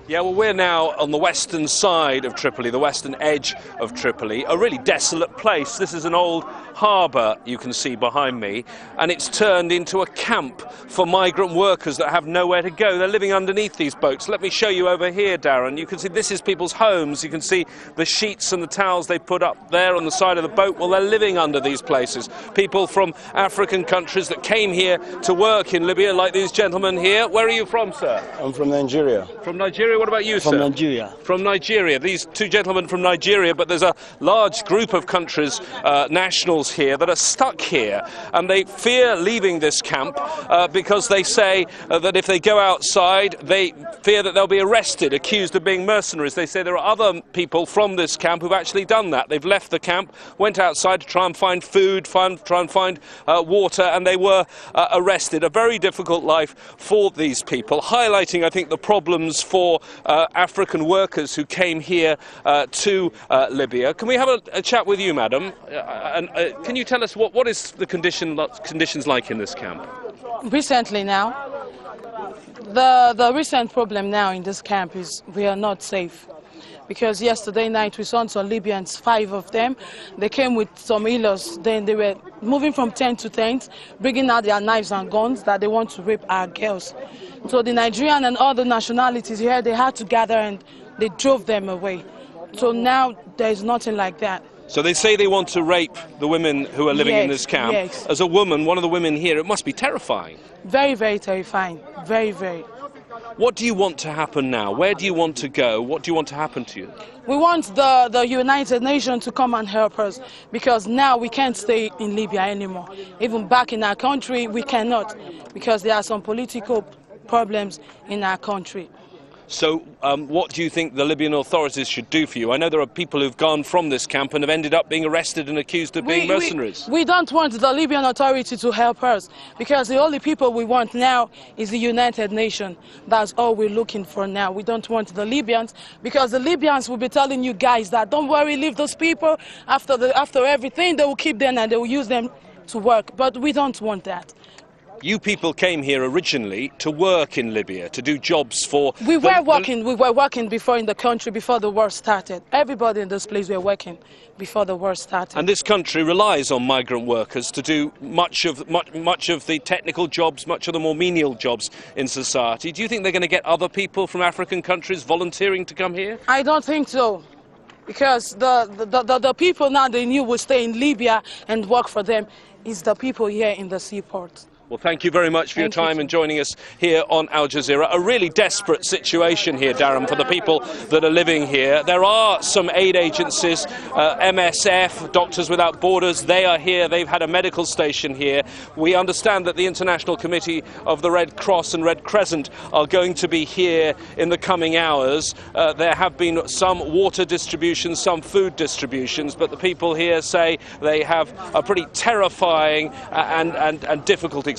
Yeah, well, we're now on the western side of Tripoli, the western edge of Tripoli, a really desolate place. This is an old harbour, you can see behind me, and it's turned into a camp for migrant workers that have nowhere to go. They're living underneath these boats. Let me show you over here, Darren. You can see this is people's homes. You can see the sheets and the towels they put up there on the side of the boat. Well, they're living under these places. People from African countries that came here to work in Libya, like these gentlemen here. Where are you from, sir? I'm from Nigeria. From Nigeria? What about you, sir? From Nigeria. From Nigeria. These two gentlemen from Nigeria, but there's a large group of countries, nationals here, that are stuck here, and they fear leaving this camp because they say that if they go outside, they fear that they'll be arrested, accused of being mercenaries. They say there are other people from this camp who've actually done that. They've left the camp, went outside to try and find food, try and find water, and they were arrested. A very difficult life for these people, highlighting, I think, the problems for African workers who came here to Libya. Can we have a chat with you, madam? Can you tell us what is the conditions like in this camp? Recently now, the recent problem now in this camp is we are not safe. Because yesterday night we saw some Libyans, 5 of them. They came with some healers. Then they were moving from tent to tent, bringing out their knives and guns that they want to rape our girls. So the Nigerian and other nationalities here, they had to gather and they drove them away. So now there is nothing like that. So they say they want to rape the women who are living in this camp. Yes. As a woman, one of the women here, it must be terrifying. Very, very terrifying. Very, very. What do you want to happen now? Where do you want to go? What do you want to happen to you? We want the United Nations to come and help us, because now we can't stay in Libya anymore. Even back in our country, we cannot, because there are some political problems in our country. So what do you think the Libyan authorities should do for you? I know there are people who've gone from this camp and have ended up being arrested and accused of being mercenaries. We don't want the Libyan authority to help us, because the only people we want now is the United Nations. That's all we're looking for now. We don't want the Libyans, because the Libyans will be telling you guys that don't worry, leave those people. After everything, they will keep them and they will use them to work. But we don't want that. You people came here originally to work in Libya, to do jobs for... We were working before in the country, before the war started. Everybody in this place were working before the war started. And this country relies on migrant workers to do much of the technical jobs, much of the more menial jobs in society. Do you think they're going to get other people from African countries volunteering to come here? I don't think so. Because the people now they knew would stay in Libya and work for them is the people here in the seaport. Well, thank you very much for your time and joining us here on Al Jazeera. A really desperate situation here, Darren, for the people that are living here. There are some aid agencies, MSF, Doctors Without Borders, they are here. They've had a medical station here. We understand that the International Committee of the Red Cross and Red Crescent are going to be here in the coming hours. There have been some water distributions, some food distributions, but the people here say they have a pretty terrifying and difficult existence.